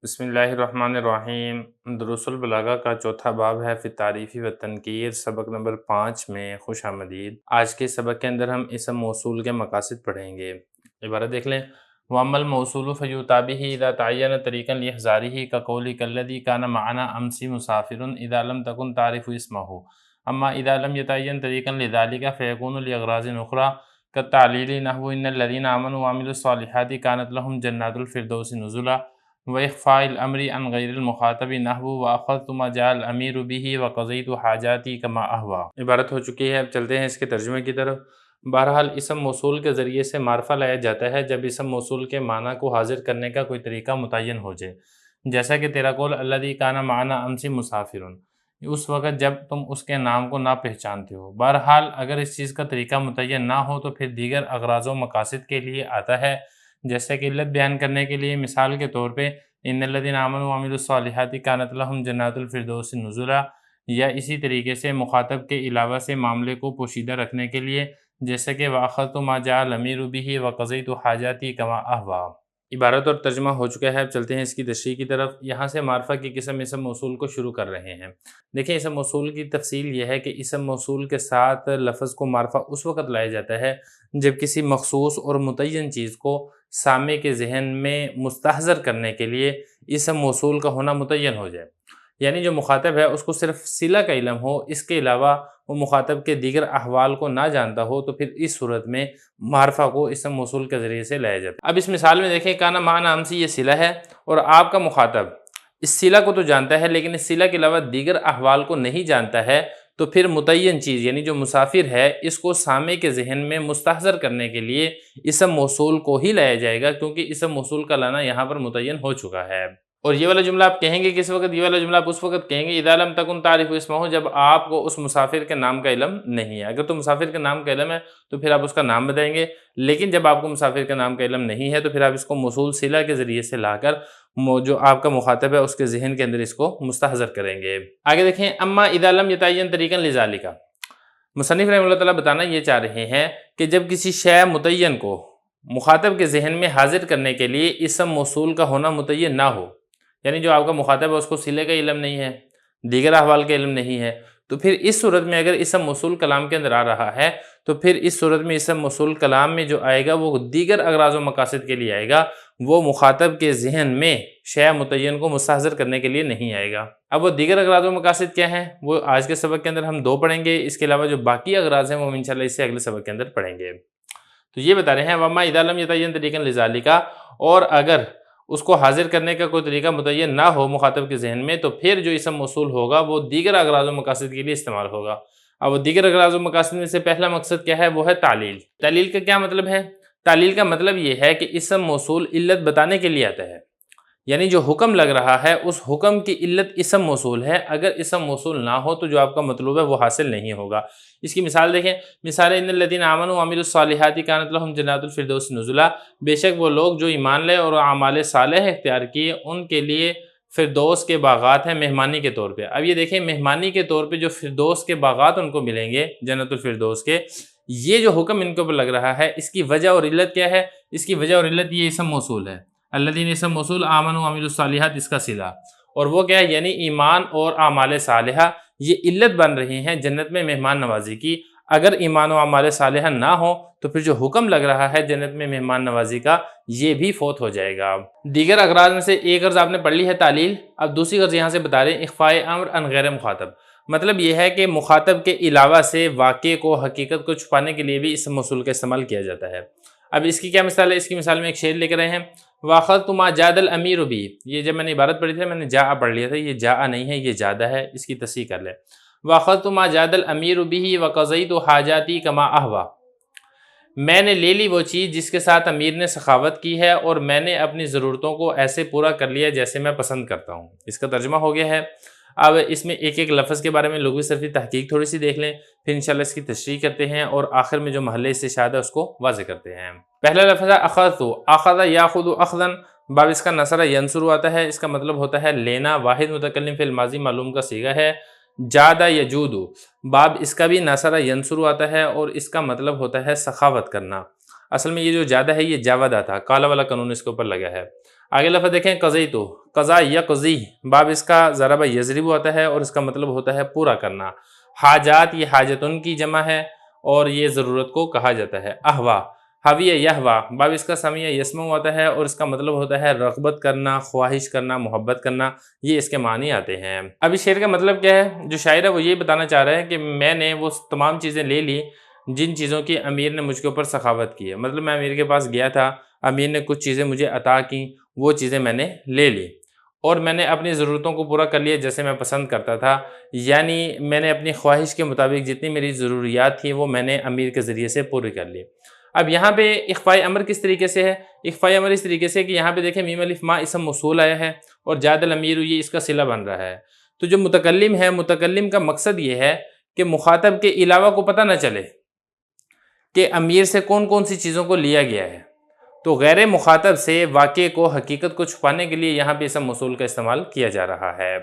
بسم اللہ الرحمن الرحیم۔ دروس البلاغہ کا چوتھا باب ہے فی التعریف و تنکیر، سبق نمبر 5 میں خوش آمدید۔ آج کے سبق کے اندر ہم اسم موصول کے مقاصد پڑھیں گے۔ عبارت دیکھ لیں۔ وَأَمَّا الْمَوْصُولُ فَيُؤْتَى بِهِ إِذَا تَعَيَّنَ طَرِيقًا لِإِحْضَارِهِ كَقَوْلِكَ الَّذِي كَانَ مَعَنَا أَمْسِ مُسَافِرٌ إِذَا لَمْ تَكُنْ تَعْرِفُ اسْمَهُ، أَمَّا إِذَا لَمْ يَتَعَيَّنْ طَرِيقًا لِذَلِكَ فَيَكُونُ لِأَغْرَاضٍ أُخْرَى كالتعليل نحو إن الذين آمنوا وعملوا الصالحات كانت لهم جنات الفردوس نزلا، وإخفاء الأمر عن غير المخاطب نحو وأخذت ما جاء الأمير به وقضيت حاجاتي كما أهوى۔ عبارت ہو چکی ہے، اب چلتے ہیں اس کے ترجمے کی طرف۔ بہرحال اسم موصول کے ذریعے سے معرفہ لایا جاتا ہے جب اسم موصول کے معنی کو حاضر کرنے کا کوئی طریقہ متعین ہو جائے، جیسا کہ تیرا قول الذی کان معنا امس مسافر، اس وقت جب تم اس کے نام کو نہ پہچانتے ہو۔ بہرحال اگر اس چیز کا طریقہ متعین نہ ہو تو پھر دیگر اغراض و مقاصد کے لیے آتا ہے، جیسے کہ علت بیان کرنے کے لیے مثال کے طور پہ ان الذین آمنوا وعملوا الصالحات کانت لهم جنات الفردوس نزلا، یا اسی طریقے سے مخاطب کے علاوہ سے معاملے کو پوشیدہ رکھنے کے لیے جیسے کہ وَأَخَذْتُ مَا جَاءَ الْأَمِيرُ بِهِ وَقَضَيْتُ حَاجَاتِي كَمَا أَهْوَىٰ۔ عبارت اور ترجمہ ہو چکا ہے، اب چلتے ہیں اس کی تشریح کی طرف۔ یہاں سے معرفہ کی قسم اسم موصول کو شروع کر رہے ہیں۔ دیکھیں اسم موصول کی تفصیل یہ ہے کہ اسم موصول کے ساتھ لفظ کو معرفہ اس وقت لایا جاتا ہے جب کسی مخصوص اور متعین چیز کو سامع کے ذہن میں مستحضر کرنے کے لیے اسم موصول کا ہونا متعین ہو جائے، یعنی جو مخاطب ہے اس کو صرف صلہ کا علم ہو، اس کے علاوہ وہ مخاطب کے دیگر احوال کو نہ جانتا ہو، تو پھر اس صورت میں معرفہ کو اسم موصول کے ذریعے سے لایا جاتا ہے۔ اب اس مثال میں دیکھیں کانا معنی امسی، یہ صلہ ہے اور آپ کا مخاطب اس صلہ کو تو جانتا ہے لیکن اس صلہ کے علاوہ دیگر احوال کو نہیں جانتا ہے، تو پھر متعین چیز یعنی جو مسافر ہے اس کو سامع کے ذہن میں مستحضر کرنے کے لیے اسم موصول کو ہی لایا جائے گا، کیونکہ اسم موصول کا لانا یہاں پر متعین ہو چکا ہے۔ اور یہ والا جملہ آپ کہیں گے کس وقت؟ یہ والا جملہ آپ اس وقت کہیں گے اذا لم تکن تعرف اسمہ، جب آپ کو اس مسافر کے نام کا علم نہیں ہے۔ اگر تو مسافر کے نام کا علم ہے تو پھر آپ اس کا نام بتائیں گے، لیکن جب آپ کو مسافر کے نام کا علم نہیں ہے تو پھر آپ اس کو موصول صلہ کے ذریعے سے لا کر جو آپ کا مخاطب ہے اس کے ذہن کے اندر اس کو مستحضر کریں گے۔ آگے دیکھیں اما اذا لم یتعین طریقا لذالک، مصنف رحمہ اللہ تعالیٰ بتانا یہ چاہ رہے ہیں کہ جب کسی شے متعین کو مخاطب کے ذہن میں حاضر کرنے کے لیے اسم موصول کا ہونا متعین نہ ہو، یعنی جو آپ کا مخاطب ہے اس کو صلے کا علم نہیں ہے، دیگر احوال کا علم نہیں ہے، تو پھر اس صورت میں اگر اسم موصول کلام کے اندر آ رہا ہے تو پھر اس صورت میں اسم موصول کلام میں جو آئے گا وہ دیگر اغراض و مقاصد کے لیے آئے گا، وہ مخاطب کے ذہن میں شے متعین کو مستحضر کرنے کے لیے نہیں آئے گا۔ اب وہ دیگر اغراض و مقاصد کیا ہیں؟ وہ آج کے سبق کے اندر ہم 2 پڑھیں گے، اس کے علاوہ جو باقی اغراض ہیں وہ ہم انشاءاللہ اس سے اگلے سبق کے اندر پڑھیں گے۔ تو یہ بتا رہے ہیں وَمَا إِذَا لَمْ يَتَعَيَّنْ طَرِيقًا لِذَالِكَ، اور اگر اس کو حاضر کرنے کا کوئی طریقہ متعین نہ ہو مخاطب کے ذہن میں تو پھر جو اسم موصول ہوگا وہ دیگر اغراض و مقاصد کے لیے استعمال ہوگا۔ اب وہ دیگر اغراض و مقاصد میں سے پہلا مقصد کیا ہے؟ وہ ہے تعلیل۔ تعلیل کا کیا مطلب ہے؟ تعلیل کا مطلب یہ ہے کہ اسم موصول علت بتانے کے لیے آتا ہے، یعنی جو حکم لگ رہا ہے اس حکم کی علت اسم موصول ہے، اگر اسم موصول نہ ہو تو جو آپ کا مطلوب ہے وہ حاصل نہیں ہوگا۔ اس کی مثال دیکھیں، مثال ان الذین آمنوا وعملوا الصالحات کانت لهم جنات الفردوس نزلا، بے شک وہ لوگ جو ایمان لے اور اعمال صالح اختیار کیے ان کے لیے فردوس کے باغات ہیں مہمانی کے طور پہ۔ اب یہ دیکھیں مہمانی کے طور پہ جو فردوس کے باغات ان کو ملیں گے جنت الفردوس کے، یہ جو حکم ان کے اوپر لگ رہا ہے اس کی وجہ اور علت کیا ہے؟ اس کی وجہ اور علت یہ اسم موصول ہے، الذین اسم موصول آمنوا وعملوا الصالحات اس کا صلہ، اور وہ کیا ہے؟ یعنی ایمان اور اعمال صالحہ یہ علت بن رہی ہیں جنت میں مہمان نوازی کی۔ اگر ایمان و اعمال صالحہ نہ ہو تو پھر جو حکم لگ رہا ہے جنت میں مہمان نوازی کا یہ بھی فوت ہو جائے گا۔ دیگر اغراض میں سے ایک غرض آپ نے پڑھ لی ہے تعلیل، اب دوسری غرض یہاں سے بتا رہے ہیں اخفاء امر عن غیر مخاطب، مطلب یہ ہے کہ مخاطب کے علاوہ سے واقعے کو حقیقت کو چھپانے کے لیے بھی اسم موصول کا استعمال کیا جاتا ہے۔ اب اس کی کیا مثال ہے؟ اس کی مثال میں ایک شعر لے کر رہے ہیں وَأَخَذْتُ مَا جَادَ الْأَمِيرُ بِهِ، یہ جب میں نے عبارت پڑھی تھی میں نے جاء پڑھ لیا تھا، یہ جاء نہیں ہے یہ جادہ ہے، اس کی تصحیح کر لیں۔ وَأَخَذْتُ مَا جَادَ الْأَمِيرُ بِهِ وَقَضَيْتُ حَاجَاتِي كَمَا أَهْوَىٰ، میں نے لے لی وہ چیز جس کے ساتھ امیر نے سخاوت کی ہے اور میں نے اپنی ضرورتوں کو ایسے پورا کر لیا جیسے میں پسند کرتا ہوں۔ اس کا ترجمہ ہو گیا ہے۔ اب اس میں ایک ایک لفظ کے بارے میں لغوی صرفی تحقیق تھوڑی سی دیکھ لیں، پھر انشاءاللہ اس کی تشریح کرتے ہیں اور آخر میں جو محل استشہاد ہے اس کو واضح کرتے ہیں۔ پہلا لفظ ہے اخذت، اخذ یاخذ اخذا، باب اس کا نصر ینصر آتا ہے، اس کا مطلب ہوتا ہے لینا، واحد متکلم فی الماضی معلوم کا صیغہ ہے۔ جاد یجود، باب اس کا بھی نصر ینصر آتا ہے اور اس کا مطلب ہوتا ہے سخاوت کرنا۔ اصل میں یہ جو جادہ ہے یہ جاودہ تھا، کالا والا قانون اس کے اوپر لگا ہے۔ آگے لفظ دیکھیں قضیتو، قضا یقضی، باب اس کا ضرب یضرب ہوتا ہے اور اس کا مطلب ہوتا ہے پورا کرنا۔ حاجات یہ حاجتن کی جمع ہے اور یہ ضرورت کو کہا جاتا ہے۔ احوا، حوی یحوا، باب اس کا سمیع یسمع ہوتا ہے اور اس کا مطلب ہوتا ہے رغبت کرنا، خواہش کرنا، محبت کرنا، یہ اس کے معنی آتے ہیں۔ اب اس شعر کا مطلب کیا ہے؟ جو شاعر ہے وہ یہ بتانا چاہ رہا ہے کہ میں نے وہ تمام چیزیں لے لی جن چیزوں کی امیر نے مجھ کے اوپر سخاوت کی ہے، مطلب میں امیر کے پاس گیا تھا، امیر نے کچھ چیزیں مجھے عطا کی، وہ چیزیں میں نے لے لی اور میں نے اپنی ضرورتوں کو پورا کر لیا جیسے میں پسند کرتا تھا، یعنی میں نے اپنی خواہش کے مطابق جتنی میری ضروریات تھیں وہ میں نے امیر کے ذریعے سے پوری کر لی۔ اب یہاں پہ اخفاء امر کس طریقے سے ہے؟ اخفاء امر اس طریقے سے کہ یہاں پہ دیکھیں میم الف ما اسم موصول آیا ہے اور جاد الامیر یہ اس کا صلہ بن رہا ہے، تو جو متکلم ہے، متکلم کا مقصد یہ ہے کہ مخاطب کے علاوہ کو پتہ نہ چلے کہ امیر سے کون کون سی چیزوں کو لیا گیا ہے، تو غیر مخاطب سے واقعے کو، حقیقت کو چھپانے کے لیے یہاں پہ اسم موصول کا استعمال کیا جا رہا ہے۔